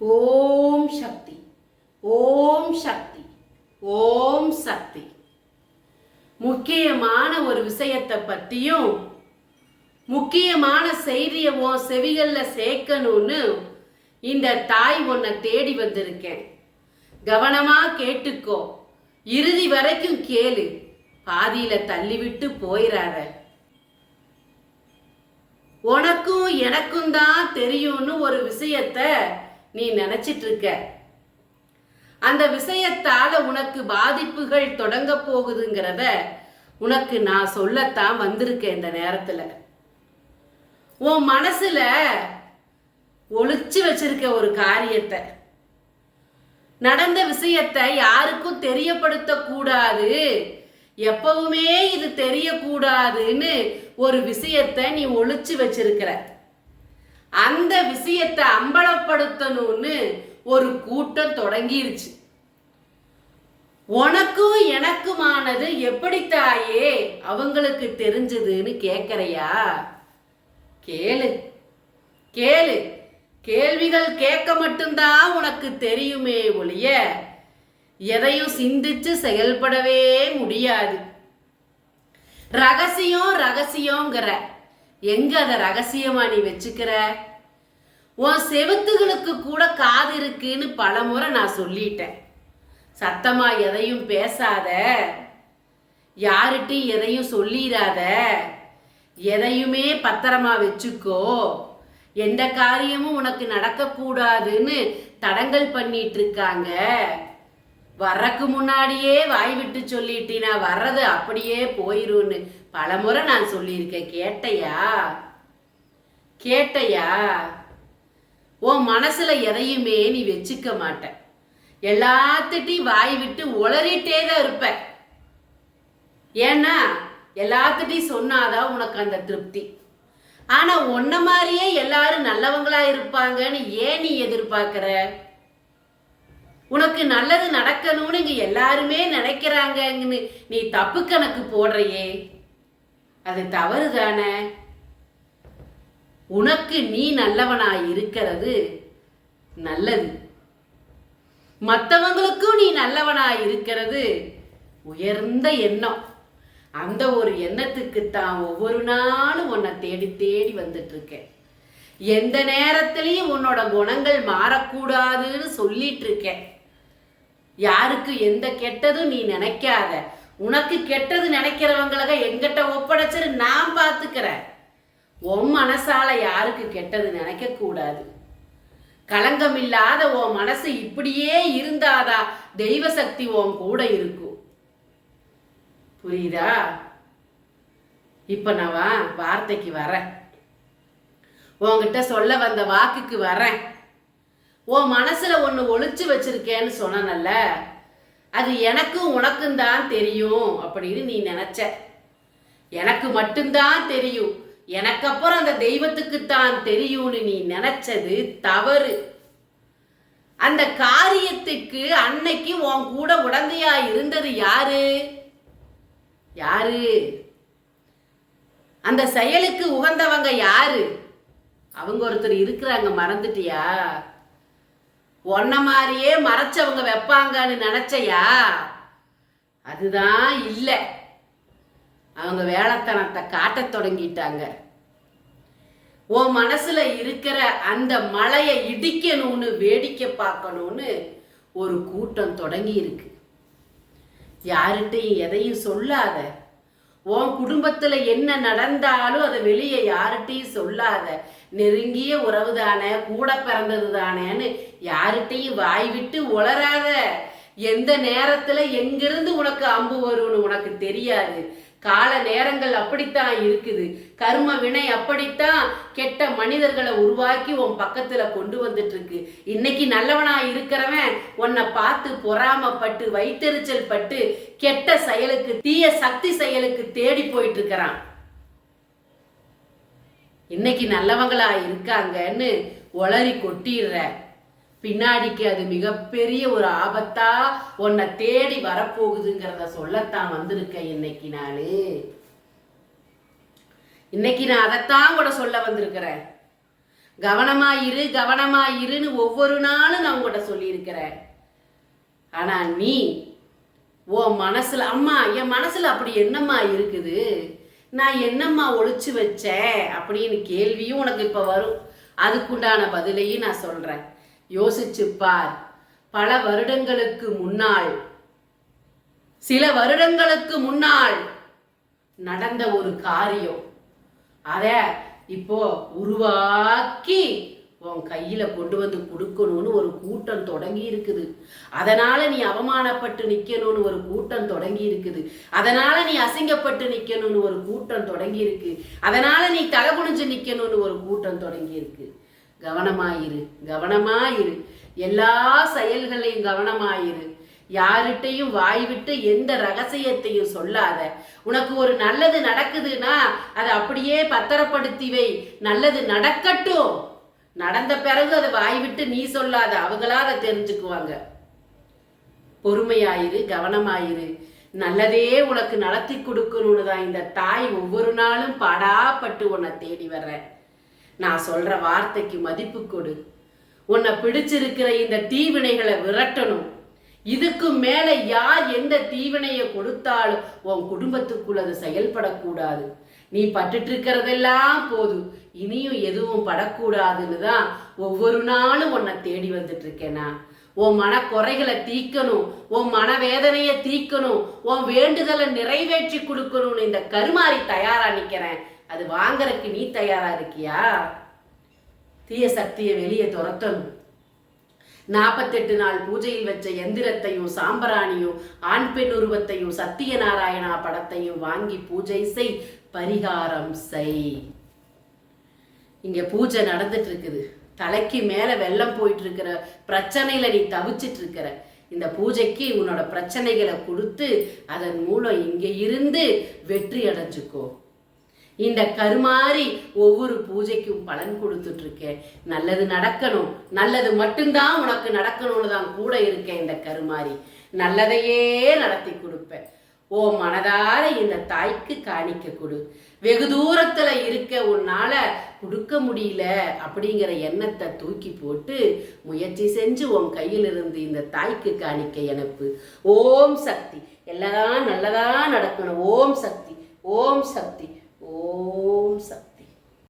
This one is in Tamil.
ஓம் சக்தி, ஓம் சக்தி, ஓம் சக்தி. முக்கியமான ஒரு விஷயத்தை பற்றியும் முக்கியமான செய்தியை உன் செவிகள்ல சேர்க்கணும்னு இந்த தாய் உன்னை தேடி வந்திருக்கேன். கவனமா கேட்டுக்கோ, இறுதி வரைக்கும் கேளு, பாதியில தள்ளிவிட்டு போயிடாத. உனக்கும் எனக்கும் தான் தெரியும்னு ஒரு விஷயத்த நீ நினைச்சிட்டு இருக்க. அந்த விஷயத்தால உனக்கு பாதிப்புகள் தொடங்க போகுதுங்கிறத உனக்கு நான் சொல்லத்தான் வந்திருக்கேன். இந்த நேரத்துல உன் மனசுல ஒளிச்சு வச்சிருக்க ஒரு காரியத்தை, நடந்த விஷயத்தை யாருக்கும் தெரியப்படுத்த கூடாது, எப்பவுமே இது தெரியக்கூடாதுன்னு ஒரு விஷயத்தை நீ ஒளிச்சு வச்சிருக்கிற. அந்த விஷயத்தை அம்பலப்படுத்தணும்னு ஒரு கூட்டம் தொடங்கிருச்சு. உனக்கும் எனக்குமானது எப்படி தாயே அவங்களுக்கு தெரிஞ்சதுன்னு கேட்கறையா? கேளு கேளு. கேள்விகள் கேட்க மட்டும்தான் உனக்கு தெரியுமே ஒழிய எதையும் சிந்திச்சு செயல்படவே முடியாது. ரகசியம் ரகசியங்கிற, எங்க அத ரகசியமா நீ வச்சுக்கிற? உன் செவுத்துகளுக்கு கூட காது இருக்குன்னு பலமுறை நான் சொல்லிட்டேன். சத்தமா எதையும் பேசாத, யார்கிட்டையும் எதையும் சொல்லிடாத, எதையுமே பத்திரமா வச்சுக்கோ, எந்த காரியமும் உனக்கு நடக்கக்கூடாதுன்னு தடங்கல் பண்ணிட்டு இருக்காங்க. வர்றக்கு முன்னாடியே வாய் விட்டு சொல்லிட்டீனா வர்றது அப்படியே போயிரும்னு பலமுறை நான் சொல்லியிருக்கேன். கேட்டையா? கேட்டையா? உன் மனசுல எதையுமே நீ வச்சுக்க மாட்ட, எல்லாத்திட்டையும் வாய் விட்டு உளறிட்டே தான் இருப்ப. ஏன்னா எல்லாத்திட்டையும் சொன்னாதான் உனக்கு அந்த திருப்தி. ஆனா உன்ன மாதிரியே எல்லாரும் நல்லவங்களா இருப்பாங்கன்னு ஏன் நீ எதிர்பார்க்கிற? உனக்கு நல்லது நடக்கணும்னு இங்க எல்லாருமே நினைக்கிறாங்கன்னு நீ தப்பு கணக்கு போடுறையே, அது தவறு தானே? உனக்கு நீ நல்லவனா இருக்கிறது நல்லது, மற்றவங்களுக்கும் நீ நல்லவனா இருக்கிறது உயர்ந்த எண்ணம். அந்த ஒரு எண்ணத்துக்கு தான் ஒவ்வொரு நாளும் உன்னை தேடி தேடி வந்துட்டு இருக்கேன். எந்த நேரத்திலையும் உன்னோட குணங்கள் மாறக்கூடாதுன்னு சொல்லிட்டு இருக்கேன். யாருக்கு எந்த கெட்டதும் நீ நினைக்காத. உனக்கு கெட்டது நினைக்கிறவங்கள எங்கிட்ட ஒப்படைச்சிரு, நான் பார்த்துக்கிறேன். உன் மனசால யாருக்கு கெட்டது நினைக்க கூடாது. களங்கம் இல்லாத உன் மனசு இப்படியே இருந்தாதா தெய்வ சக்தி உன் கூட இருக்கும். புரியுதா? இப்ப நான் வார்த்தைக்கு வரேன், உன்கிட்ட சொல்ல வந்த வாக்குக்கு வரேன். உன் மனசுல ஒண்ணு ஒளிச்சு வச்சிருக்கேன்னு சொன்னல, அது எனக்கும் உனக்கும் தான் தெரியும் அப்படின்னு நீ நினைச்ச. எனக்கு மட்டும்தான் தெரியும், எனக்கு அப்புறம் அந்த தெய்வத்துக்கு தான் தெரியும்னு நீ நினைச்சது தவறு. அந்த காரியத்துக்கு அன்னைக்கு உன் கூட உடந்தையா இருந்தது யாரு? யாரு? அந்த செயலுக்கு உகந்தவங்க யாரு? அவங்க ஒருத்தர் இருக்கிறாங்க, மறந்துட்டியா? ஒன்ன மாதிரியே மறைச்சவங்க வைப்பாங்கன்னு நினைச்சையா? அதுதான் இல்ல, அவங்க வேலைத்தனத்தை காட்ட தொடங்கிட்டாங்க. உன் மனசுல இருக்கிற அந்த மலையை இடிக்கணும்னு வேடிக்கை பார்க்கணும்னு ஒரு கூட்டம் தொடங்கி இருக்கு. யார்கிட்டையும் எதையும் சொல்லாத. உன் குடும்பத்துல என்ன நடந்தாலும் அதை வெளியே யார்கிட்டையும் சொல்லாத. நெருங்கிய உறவு தானே, கூட பிறந்தது தானேன்னு யார்கிட்டையும் வாய் விட்டு உளராத. எந்த நேரத்துல எங்கிருந்து உனக்கு அம்பு வரும்னு உனக்கு தெரியாது. கால நேரங்கள் அப்படித்தான் இருக்குது. கர்ம வினை அப்படித்தான் கெட்ட மனிதர்களை உருவாக்கி உன் பக்கத்துல கொண்டு வந்துட்டு இருக்கு. இன்னைக்கு நல்லவனா இருக்கிறவன் உன்னை பார்த்து பொறாமப்பட்டு வைத்தெரிச்சல் பட்டு கெட்ட செயலுக்கு, தீய சக்தி செயலுக்கு தேடி போயிட்டு இருக்கிறான். இன்னைக்கு நல்லவங்களா இருக்காங்கன்னு உளறி கொட்டிடுற, பின்னாடிக்கு அது மிகப்பெரிய ஒரு ஆபத்தா உன்னை தேடி வரப்போகுதுங்கிறத சொல்லத்தான் வந்திருக்கேன். இன்னைக்கு நான் அதைத்தான் கூட சொல்ல வந்திருக்கிறேன். கவனமாயிரு கவனமாயிருன்னு ஒவ்வொரு நாளும் நான் உங்கள்கிட்ட சொல்லியிருக்கிறேன். ஆனா நீ உன் மனசுல, அம்மா என் மனசுல அப்படி என்னம்மா இருக்குது, நான் என்னம்மா ஒளிச்சு வச்சேன் அப்படின்னு கேள்வியும் உனக்கு இப்ப வரும். அதுக்குண்டான பதிலையும் நான் சொல்றேன். யோசிச்சு பார். பல வருடங்களுக்கு முன்னால், சில வருடங்களுக்கு முன்னால் நடந்த ஒரு காரியம், அத இப்போ உருவாக்கி உன் கையில கொண்டு வந்து கொடுக்கணும்னு ஒரு கூட்டம் தொடங்கி இருக்குது. அதனால நீ அவமானப்பட்டு நிக்கணும்னு ஒரு கூட்டம் தொடங்கி இருக்குது. அதனால நீ அசிங்கப்பட்டு நிக்கணும்னு ஒரு கூட்டம் தொடங்கி இருக்கு. அதனால நீ தலை குனிஞ்சு நிக்கணும்னு ஒரு கூட்டம் தொடங்கி இருக்கு. கவனமாயிரு கவனமாயிரு. எல்லா செயல்களையும் கவனமாயிரு. யார்கிட்டையும் வாய் விட்டு எந்த ரகசியத்தையும் சொல்லாத. உனக்கு ஒரு நல்லது நடக்குதுன்னா அதை அப்படியே பத்திரப்படுத்தி வை. நல்லது நடக்கட்டும். நடந்த பிறகு அதை வாய் விட்டு நீ சொல்லாத. அவங்களா அதை தெரிஞ்சுக்குவாங்க. பொறுமையாயிரு கவனமாயிரு. நல்லதே உனக்கு நடத்தி கொடுக்கணும்னு தான் இந்த தாய் ஒவ்வொரு நாளும் பாடாப்பட்டு உன்னை தேடி வர்ற. நான் சொல்ற வார்த்தைக்கு மதிப்பு கொடு. உன்னை பிடிச்சிருக்கிற இந்த தீவினைகளை விரட்டணும். இதுக்கு மேல யார் எந்த தீவினையை கொடுத்தாலும் உன் குடும்பத்துக்குள்ள அது செயல்படக்கூடாது. நீ பட்டுட்டு இருக்கிறதெல்லாம் போதும், இனியும் எதுவும் படக்கூடாதுன்னு தான் ஒவ்வொரு நாளும் உன்னை தேடி வந்துட்டு இருக்கேனா. உன் மன குறைகளை தீக்கணும், உன் மன வேதனையை தீக்கணும், உன் வேண்டுதலை நிறைவேற்றி கொடுக்கணும்னு இந்த கருமாறி தயாரா நிக்கிறேன். அது வாங்கறதுக்கு நீ தயாரா இருக்கியா? தீய சக்தியை வெளியே துரத்தணும். 48 நாள் பூஜையில் வச்ச எந்திரத்தையும் சாம்பராணியும் ஆண் பெண் உருவத்தையும் சத்தியநாராயணா படத்தையும் வாங்கி பூஜை செய், பரிகாரம் செய். இங்க பூஜை நடந்துட்டு இருக்குது. தலைக்கு மேல வெள்ளம் போயிட்டு இருக்கிற பிரச்சனையில நீ தவிச்சிட்டு இருக்கிற. இந்த பூஜைக்கு உன்னோட பிரச்சனைகளை கொடுத்து அதன் மூலம் இங்க இருந்து வெற்றி அடைஞ்சுக்கோ. இந்த கருமாறி ஒவ்வொரு பூஜைக்கும் பலன் கொடுத்துட்டு இருக்கேன். நல்லது நடக்கணும், நல்லது மட்டும்தான் உனக்கு நடக்கணும்னு தான் கூட இருக்கேன். இந்த கருமாறி நல்லதையே நடத்தி கொடுப்பேன். ஓ மனதார இந்த தாய்க்கு காணிக்க கொடு. வெகு தூரத்துல இருக்க உன்னால கொடுக்க முடியல அப்படிங்கிற எண்ணத்தை தூக்கி போட்டு முயற்சி செஞ்சு உன் கையிலிருந்து இந்த தாய்க்கு காணிக்க அனுப்பு. ஓம் சக்தி. எல்லாம் நல்லதா நடக்கணும். ஓம் சக்தி, ஓம் சக்தி, ஓம் சக்தி.